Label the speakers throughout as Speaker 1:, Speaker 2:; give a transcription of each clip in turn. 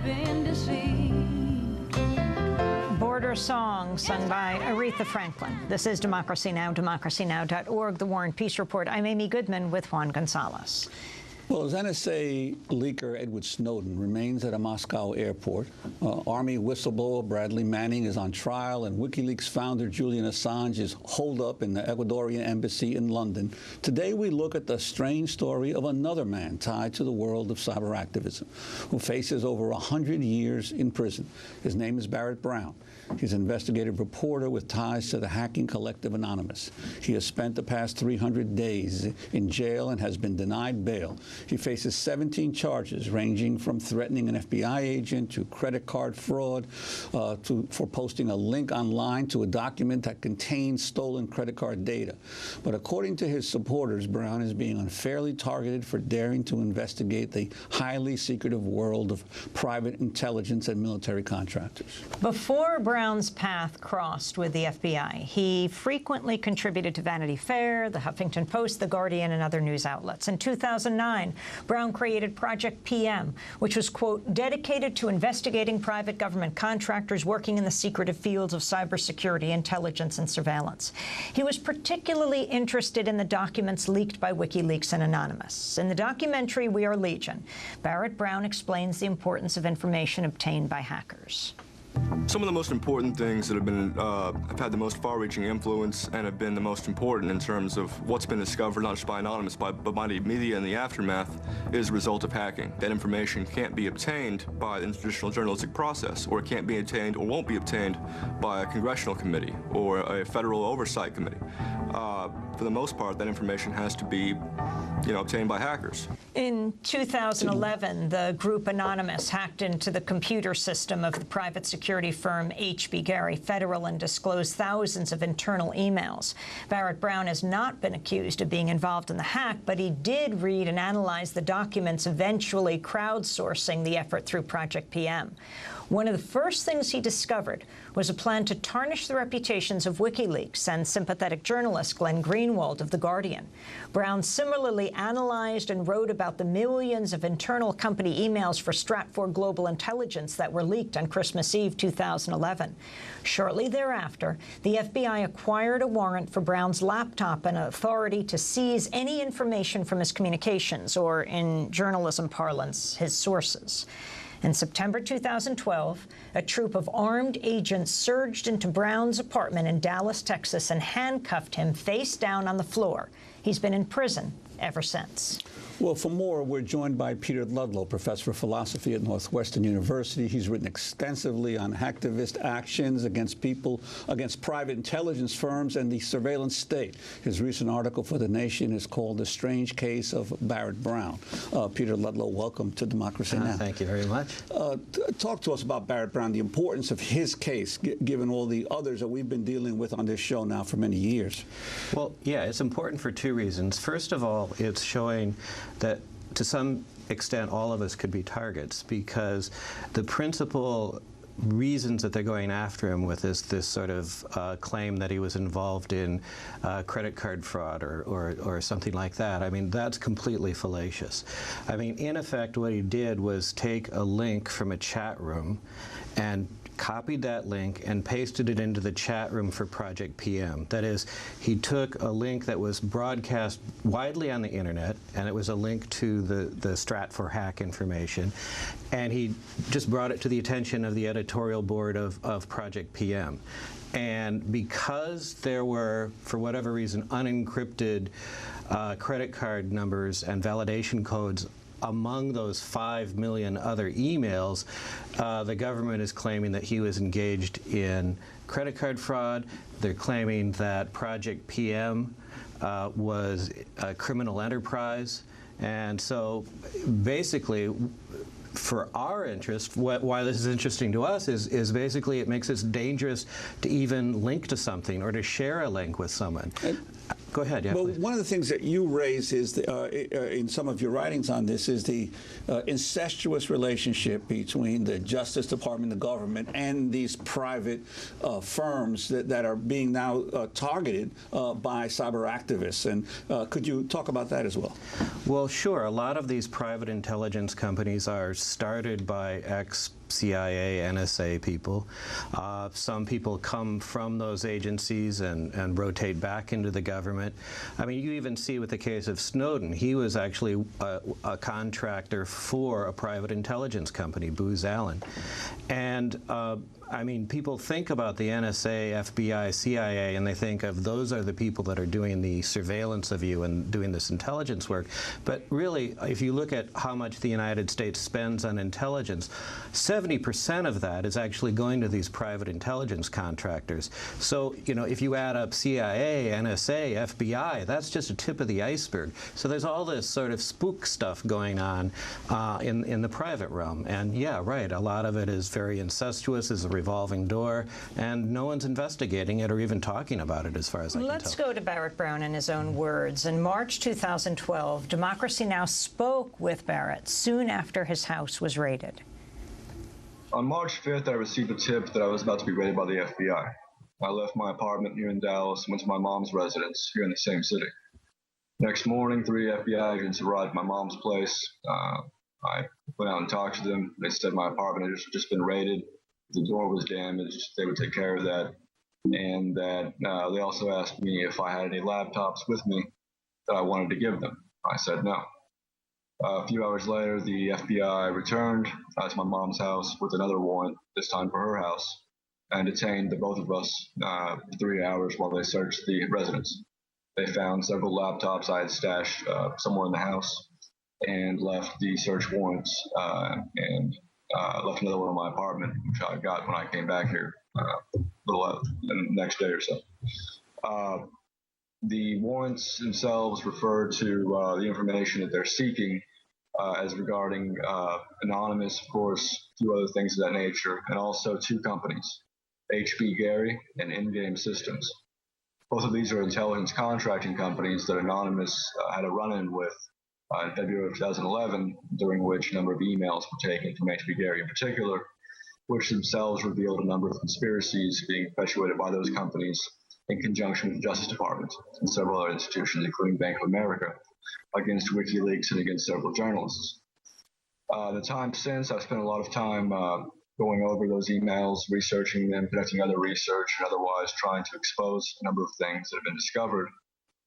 Speaker 1: been deceived.
Speaker 2: Border Song, sung by Aretha Franklin. This is Democracy Now!, democracynow.org, The War and Peace Report. I'm Amy Goodman with Juan Gonzalez.
Speaker 3: Well, as NSA leaker Edward Snowden remains at a Moscow airport, Army whistleblower Bradley Manning is on trial, and WikiLeaks founder Julian Assange is holed up in the Ecuadorian embassy in London. Today, we look at the strange story of another man tied to the world of cyber activism, who faces over 100 years in prison. His name is Barrett Brown. He's an investigative reporter with ties to the hacking collective Anonymous. He has spent the past 300 days in jail and has been denied bail. He faces 17 charges, ranging from threatening an FBI agent to credit card fraud, for posting a link online to a document that contains stolen credit card data. But according to his supporters, Brown is being unfairly targeted for daring to investigate the highly secretive world of private intelligence and military contractors.
Speaker 2: Before Brown's path crossed with the FBI, he frequently contributed to Vanity Fair, The Huffington Post, The Guardian, and other news outlets. In 2009, Brown created Project PM, which was, quote, dedicated to investigating private government contractors working in the secretive fields of cybersecurity, intelligence, and surveillance. He was particularly interested in the documents leaked by WikiLeaks and Anonymous. In the documentary We Are Legion, Barrett Brown explains the importance of information obtained by hackers.
Speaker 4: Some of the most important things that have had the most far-reaching influence and have been the most important in terms of what's been discovered, not just by Anonymous, but by the media in the aftermath, is a result of hacking. That information can't be obtained by the traditional journalistic process, or it can't be obtained or won't be obtained by a congressional committee or a federal oversight committee. For the most part, that information has to be, obtained by hackers.
Speaker 2: In 2011, the group Anonymous hacked into the computer system of the private security firm H.B. Gary Federal and disclosed thousands of internal emails. Barrett Brown has not been accused of being involved in the hack, but he did read and analyze the documents, eventually crowdsourcing the effort through Project PM. One of the first things he discovered was a plan to tarnish the reputations of WikiLeaks and sympathetic journalist Glenn Greenwald of The Guardian. Brown similarly analyzed and wrote about the millions of internal company emails for Stratfor Global Intelligence that were leaked on Christmas Eve 2011. Shortly thereafter, the FBI acquired a warrant for Brown's laptop and authority to seize any information from his communications, or in journalism parlance, his sources. In September 2012, a troop of armed agents surged into Brown's apartment in Dallas, Texas, and handcuffed him face down on the floor. He's been in prison ever since.
Speaker 3: Well, for more, we're joined by Peter Ludlow, professor of philosophy at Northwestern University. He's written extensively on hacktivist actions against private intelligence firms and the surveillance state. His recent article for The Nation is called The Strange Case of Barrett Brown. Peter Ludlow, welcome to Democracy Now!
Speaker 5: Thank you very much.
Speaker 3: Talk to us about Barrett Brown, the importance of his case, given all the others that we've been dealing with on this show now for many years.
Speaker 5: Well, yeah, it's important for two reasons. First of all, it's showing that to some extent all of us could be targets, because the principal reasons that they're going after him with this sort of claim that he was involved in credit card fraud or something like that. I mean, that's completely fallacious. I mean, in effect, what he did was take a link from a chat room and copied that link and pasted it into the chat room for Project PM. That is, he took a link that was broadcast widely on the internet, and it was a link to the Stratfor hack information, and he just brought it to the attention of the editorial board of Project PM. And because there were, for whatever reason, unencrypted credit card numbers and validation codes among those 5 million other emails, the government is claiming that he was engaged in credit card fraud. They're claiming that Project PM was a criminal enterprise. And so basically, for our interest, why this is interesting to us is basically it makes it dangerous to even link to something or to share a link with someone. Go ahead. Yeah.
Speaker 3: Well,
Speaker 5: please.
Speaker 3: one of the things that you raise is, in some of your writings on this, is the incestuous relationship between the Justice Department, the government, and these private firms that are being now targeted by cyber activists. And could you talk about that as well?
Speaker 5: Well, sure. A lot of these private intelligence companies are started by ex-CIA, NSA people. Some people come from those agencies and rotate back into the government. I mean, you even see with the case of Snowden, he was actually a contractor for a private intelligence company, Booz Allen. And I mean, people think about the NSA, FBI, CIA, and they think of those are the people that are doing the surveillance of you and doing this intelligence work. But really, if you look at how much the United States spends on intelligence, 70% of that is actually going to these private intelligence contractors. So, you know, if you add up CIA, NSA, FBI, that's just a tip of the iceberg. So there's all this sort of spook stuff going on in the private realm. And yeah, right, a lot of it is very incestuous, is a revolving door, and no one's investigating it or even talking about it as far as I can tell.
Speaker 2: Let's go to Barrett Brown in his own words. In March 2012, Democracy Now! Spoke with Barrett soon after his house was raided.
Speaker 4: On March 5th, I received a tip that I was about to be raided by the FBI. I left my apartment here in Dallas and went to my mom's residence here in the same city. Next morning, 3 FBI agents arrived at my mom's place. I went out and talked to them. They said my apartment had just been raided. The door was damaged. They would take care of that. And that they also asked me if I had any laptops with me that I wanted to give them. I said no. A few hours later, the FBI returned to my mom's house with another warrant, this time for her house, and detained the both of us for 3 hours while they searched the residence. They found several laptops I had stashed somewhere in the house and left the search warrants and left another one in my apartment, which I got when I came back here the next day or so. The warrants themselves refer to the information that they're seeking as regarding Anonymous, of course, a few other things of that nature, and also 2 companies, HB Gary and In-Game Systems. Both of these are intelligence contracting companies that Anonymous had a run-in with in February of 2011, during which a number of emails were taken from HB Gary in particular, which themselves revealed a number of conspiracies being perpetuated by those companies in conjunction with the Justice Department and several other institutions, including Bank of America, against WikiLeaks and against several journalists. The time since, I've spent a lot of time going over those emails, researching them, conducting other research, and otherwise trying to expose a number of things that have been discovered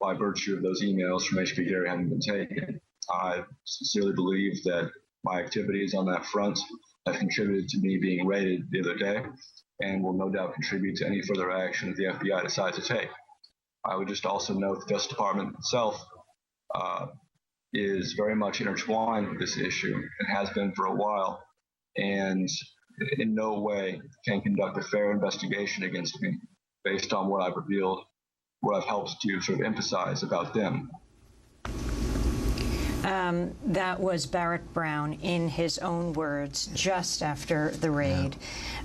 Speaker 4: by virtue of those emails from HB Gary having been taken. I sincerely believe that my activities on that front have contributed to me being raided the other day and will no doubt contribute to any further action that the FBI decides to take. I would just also note the Justice Department itself is very much intertwined with this issue and has been for a while, and in no way can conduct a fair investigation against me based on what I've revealed, what I've helped to sort of emphasize about them.
Speaker 2: That was Barrett Brown in his own words just after the raid.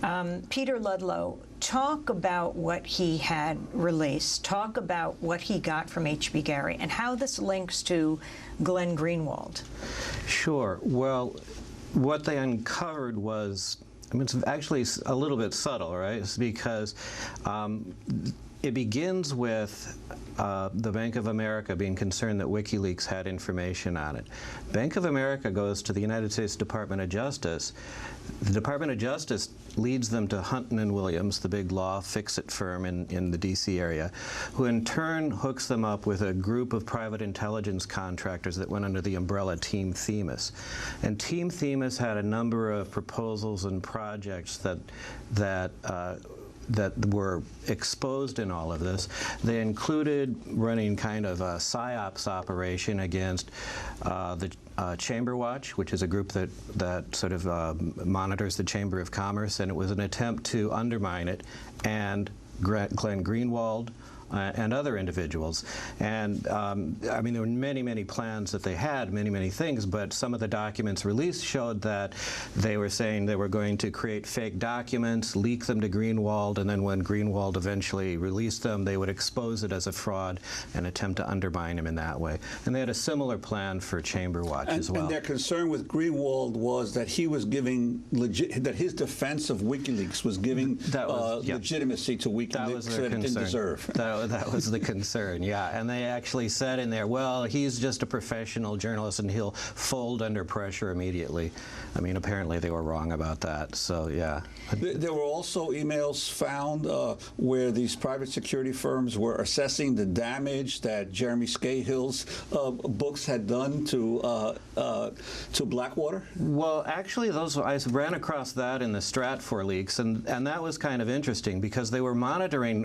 Speaker 2: Yeah. Peter Ludlow, talk about what he had released. Talk about what he got from HB Gary and how this links to Glenn Greenwald.
Speaker 5: Sure. Well, what they uncovered was, I mean, it's actually a little bit subtle, right? It's because it begins with the Bank of America being concerned that WikiLeaks had information on it. Bank of America goes to the United States Department of Justice. The Department of Justice leads them to Hunton & Williams, the big law fix-it firm in the D.C. area, who in turn hooks them up with a group of private intelligence contractors that went under the umbrella Team Themis. And Team Themis had a number of proposals and projects that were exposed in all of this. They included running kind of a PSYOPs operation against the Chamber Watch, which is a group that sort of monitors the Chamber of Commerce, and it was an attempt to undermine it. And Glenn Greenwald, and other individuals. And I mean, there were many, many plans that they had, many, many things, but some of the documents released showed that they were saying they were going to create fake documents, leak them to Greenwald, and then when Greenwald eventually released them, they would expose it as a fraud and attempt to undermine him in that way. And they had a similar plan for Chamber Watch as well.
Speaker 3: And their concern with Greenwald was that he was giving that his defense of WikiLeaks was giving legitimacy to WikiLeaks that it didn't deserve.
Speaker 5: That was the concern, yeah. And they actually said in there, well, he's just a professional journalist and he'll fold under pressure immediately. I mean, apparently they were wrong about that, so yeah.
Speaker 3: There were also emails found where these private security firms were assessing the damage that Jeremy Scahill's books had done to Blackwater.
Speaker 5: Well, actually, I ran across that in the Stratfor leaks, and that was kind of interesting because they were monitoring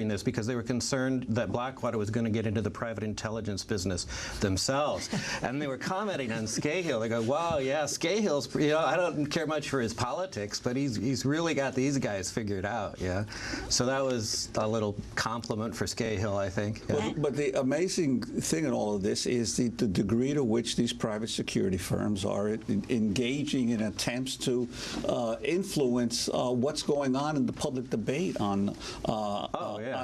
Speaker 5: this because they were concerned that Blackwater was going to get into the private intelligence business themselves, and they were commenting on Scahill. They go, "Wow, yeah, Scahill's. You know, I don't care much for his politics, but he's really got these guys figured out." Yeah, so that was a little compliment for Scahill, I think. Yeah.
Speaker 3: But the amazing thing in all of this is the degree to which these private security firms are engaging in attempts to influence what's going on in the public debate on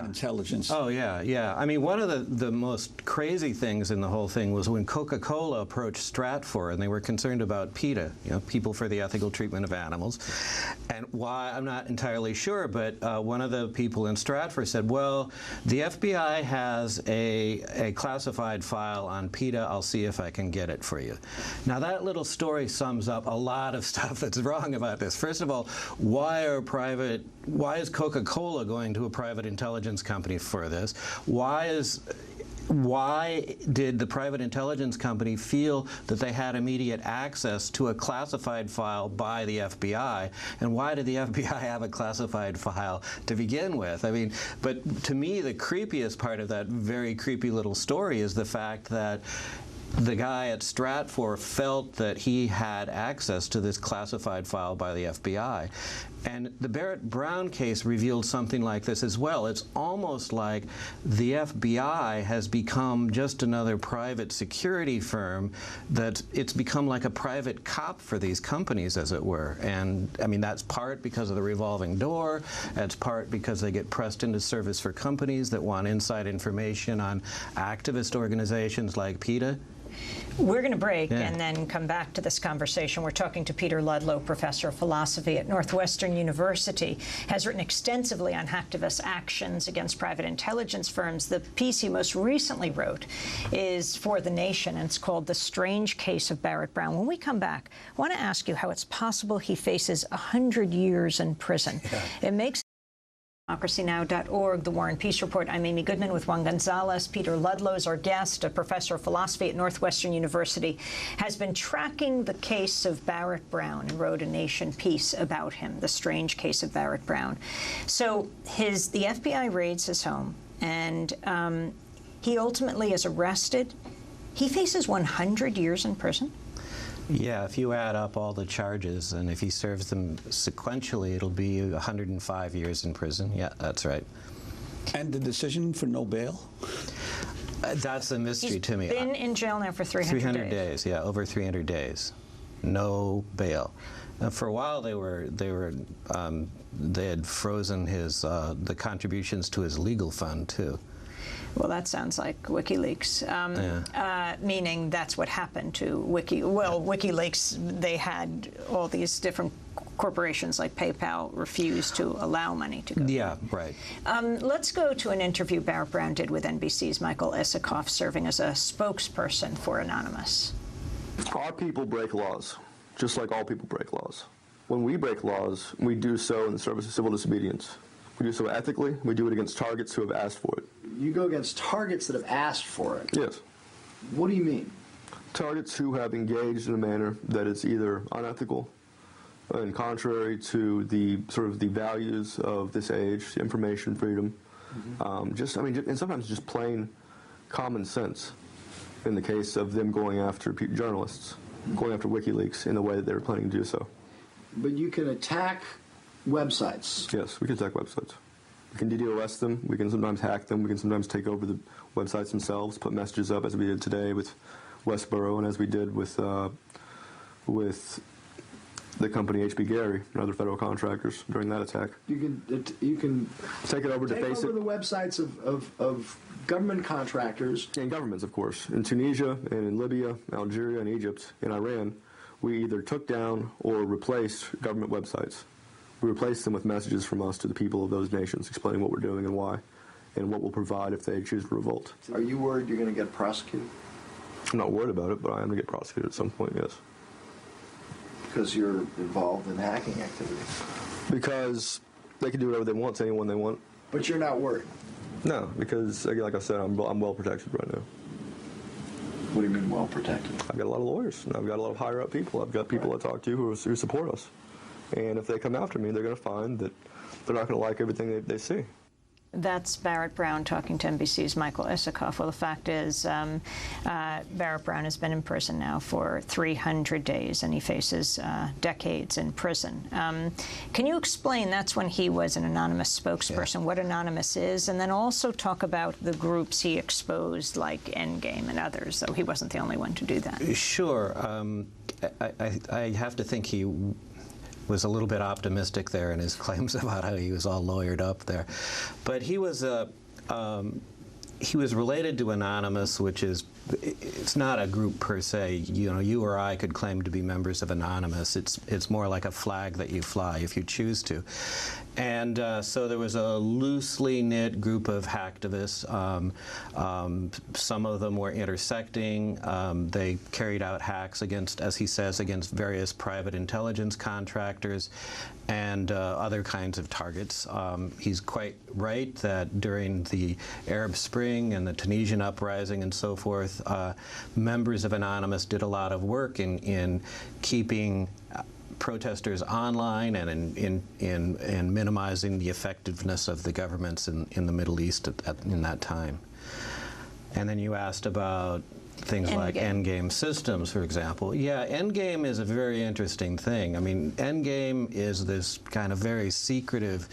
Speaker 3: intelligence.
Speaker 5: Oh, yeah, yeah. I mean, one of the most crazy things in the whole thing was when Coca-Cola approached Stratfor, and they were concerned about PETA, you know, People for the Ethical Treatment of Animals. And why, I'm not entirely sure, but one of the people in Stratfor said, well, the FBI has a classified file on PETA. I'll see if I can get it for you. Now, that little story sums up a lot of stuff that's wrong about this. First of all, why is Coca-Cola going to a private intelligence company for this? Why did the private intelligence company feel that they had immediate access to a classified file by the FBI? And why did the FBI have a classified file to begin with? I mean, but to me, the creepiest part of that very creepy little story is the fact that the guy at Stratfor felt that he had access to this classified file by the FBI. And the Barrett Brown case revealed something like this as well. It's almost like the FBI has become just another private security firm, that it's become like a private cop for these companies, as it were. And I mean, that's part because of the revolving door. That's part because they get pressed into service for companies that want inside information on activist organizations like PETA.
Speaker 2: We're going to break and then come back to this conversation. We're talking to Peter Ludlow, professor of philosophy at Northwestern University, has written extensively on hacktivist actions against private intelligence firms. The piece he most recently wrote is for The Nation, and it's called The Strange Case of Barrett Brown. When we come back, I want to ask you how it's possible he faces 100 years in prison. It makes democracynow.org, The War and Peace Report. I'm Amy Goodman with Juan Gonzalez. Peter Ludlow is our guest, a professor of philosophy at Northwestern University, has been tracking the case of Barrett Brown and wrote a Nation piece about him, The Strange Case of Barrett Brown. So the FBI raids his home, and he ultimately is arrested. He faces 100 years in prison.
Speaker 5: Yeah, if you add up all the charges, and if he serves them sequentially, it'll be 105 years in prison. Yeah, that's right.
Speaker 3: And the decision for no bail?
Speaker 5: That's a mystery to me.
Speaker 2: He's been in jail now for 300
Speaker 5: days. Yeah, over 300 days. No bail. For a while, they had frozen the contributions to his legal fund too.
Speaker 2: Well, that sounds like WikiLeaks, meaning that's what happened to WikiLeaks. They had all these different corporations like PayPal refuse to allow money to go.
Speaker 5: Yeah, right.
Speaker 2: Let's go to an interview Barrett Brown did with NBC's Michael Isikoff, serving as a spokesperson for Anonymous.
Speaker 4: Our people break laws, just like all people break laws. When we break laws, we do so in the service of civil disobedience. We do so ethically. We do it against targets who have asked for it.
Speaker 6: You go against targets that have asked for it?
Speaker 4: Yes.
Speaker 6: What do you mean?
Speaker 4: Targets who have engaged in a manner that is either unethical and contrary to the the values of this age, information freedom, and sometimes just plain common sense. In the case of them going after journalists, going after WikiLeaks in the way that they were planning to do so.
Speaker 6: But you can attack websites.
Speaker 4: Yes, we can attack websites. We can DDoS them. We can sometimes hack them. We can sometimes take over the websites themselves, put messages up, as we did today with Westboro and as we did with the company HB Gary and other federal contractors during that attack.
Speaker 6: You can
Speaker 4: Take it over to
Speaker 6: take
Speaker 4: face
Speaker 6: over
Speaker 4: it.
Speaker 6: the websites of government contractors.
Speaker 4: And governments, of course. In Tunisia and in Libya, Algeria and Egypt and Iran, we either took down or replaced government websites. We replaced them with messages from us to the people of those nations explaining what we're doing and why, and what we'll provide if they choose to revolt.
Speaker 6: Are you worried you're going to get prosecuted?
Speaker 4: I'm not worried about it, but I am going to get prosecuted at some point, yes.
Speaker 6: Because you're involved in hacking activity.
Speaker 4: Because they can do whatever they want to anyone they want.
Speaker 6: But you're not worried.
Speaker 4: No, because, again, like I said, I'm well protected right now.
Speaker 6: What do you mean well protected?
Speaker 4: I've got a lot of lawyers, and I've got a lot of higher-up people. I've got people I talk to who support us. And if they come after me, they're going to find that they're not going to like everything they see.
Speaker 2: That's Barrett Brown talking to NBC's Michael Isikoff. Well, the fact is, Barrett Brown has been in prison now for 300 days, and he faces decades in prison. Can you explain, that's when he was an anonymous spokesperson, what Anonymous is, and then also talk about the groups he exposed, like Endgame and others, though he wasn't the only one to do that?
Speaker 5: Sure. I have to think he was a little bit optimistic there in his claims about how he was all lawyered up there. But he was related to Anonymous, which is, it's not a group per se. You know, you or I could claim to be members of Anonymous. It's more like a flag that you fly if you choose to. And so there was a loosely knit group of hacktivists. Some of them were intersecting. They carried out hacks against, as he says, against various private intelligence contractors and other kinds of targets. He's quite right that during the Arab Spring and the Tunisian uprising and so forth, members of Anonymous did a lot of work in keeping protesters online and in minimizing the effectiveness of the governments in the Middle East in that time. And then you asked about things like Endgame systems, for example. Yeah, Endgame is a very interesting thing. I mean, Endgame is this kind of very secretive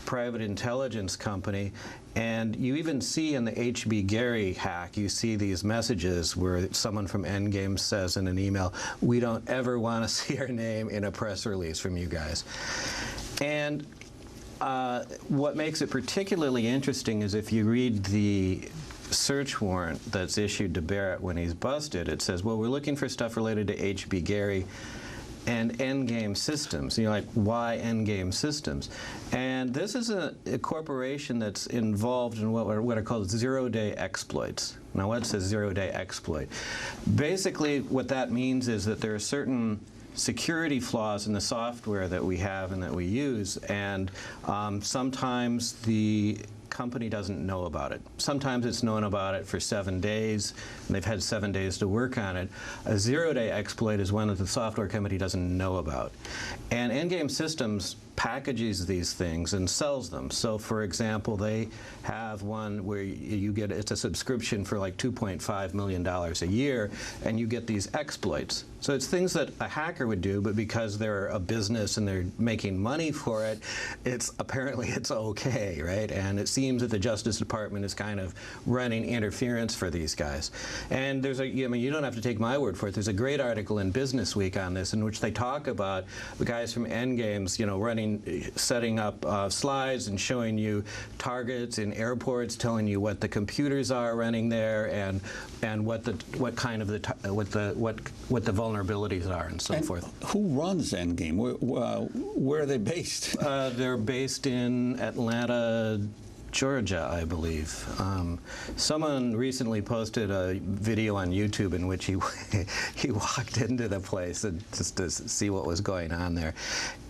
Speaker 5: private intelligence company, and you even see in the HB Gary hack, you see these messages where someone from Endgame says in an email, "We don't ever want to see our name in a press release from you guys." And what makes it particularly interesting is if you read the search warrant that's issued to Barrett when he's busted, it says, well, we're looking for stuff related to HB Gary and Endgame Systems. And you're like, why Endgame Systems? And this is a corporation that's involved in what are called zero-day exploits. Now, what's a zero-day exploit? Basically, what that means is that there are certain security flaws in the software that we have and that we use, and sometimes the company doesn't know about it. Sometimes it's known about it for 7 days, and they've had 7 days to work on it. A zero-day exploit is one that the software company doesn't know about. And Endgame Systems packages these things and sells them. So, for example, they have one where you get, it's a subscription for like $2.5 million a year, and you get these exploits. So it's things that a hacker would do, but because they're a business and they're making money for it, apparently it's okay, right? And it seems that the Justice Department is kind of running interference for these guys. And there's I mean, you don't have to take my word for it. There's a great article in Business Week on this in which they talk about the guys from Endgames, you know, setting up slides and showing you targets in airports, telling you what the computers are running there, and what the vulnerabilities are, and so forth.
Speaker 3: Who runs Endgame? Where are they based?
Speaker 5: They're based in Atlanta, Georgia, I believe. Someone recently posted a video on YouTube in which he walked into the place just to see what was going on there.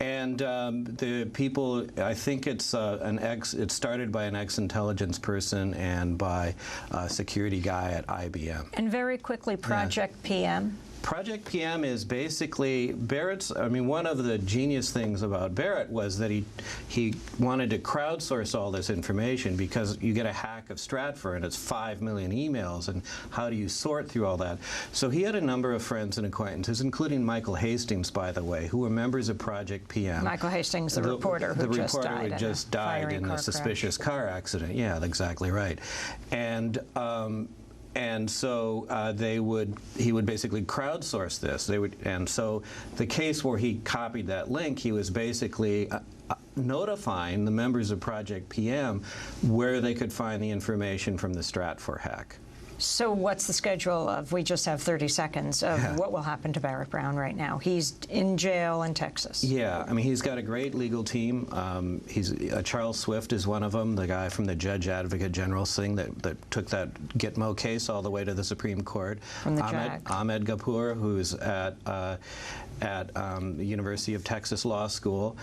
Speaker 5: And the people, I think it's started by an ex-intelligence person and by a security guy at IBM.
Speaker 2: And very quickly, Project PM.
Speaker 5: Project PM is basically Barrett's. I mean, one of the genius things about Barrett was that he wanted to crowdsource all this information, because you get a hack of Stratfor and it's 5 million emails, and how do you sort through all that? So he had a number of friends and acquaintances, including Michael Hastings, by the way, who were members of Project PM.
Speaker 2: Michael Hastings, the reporter who
Speaker 5: just died in a suspicious car accident. Yeah, exactly right. And so he would basically crowdsource this. And so the case where he copied that link, he was basically notifying the members of Project PM where they could find the information from the Stratfor hack.
Speaker 2: So what's the schedule of, we just have 30 seconds, of what will happen to Barrett Brown right now? He's in jail in Texas.
Speaker 5: Yeah, I mean, he's got a great legal team. Charles Swift is one of them, the guy from the Judge Advocate General's thing that took that Gitmo case all the way to the Supreme Court.
Speaker 2: From the JAG.
Speaker 5: Ahmed Ghapoor, who's at the University of Texas Law School.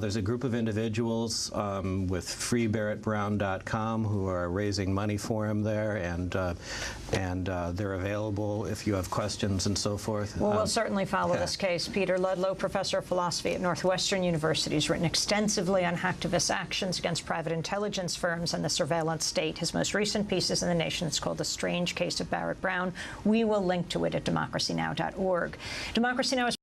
Speaker 5: There's a group of individuals with freebarrettbrown.com who are raising money for him there, and they're available if you have questions and so forth.
Speaker 2: Well, we'll certainly follow this case. Peter Ludlow, professor of philosophy at Northwestern University, has written extensively on hacktivist actions against private intelligence firms and the surveillance state. His most recent piece is in The Nation. It's called The Strange Case of Barrett Brown. We will link to it at democracynow.org. Democracy Now! Is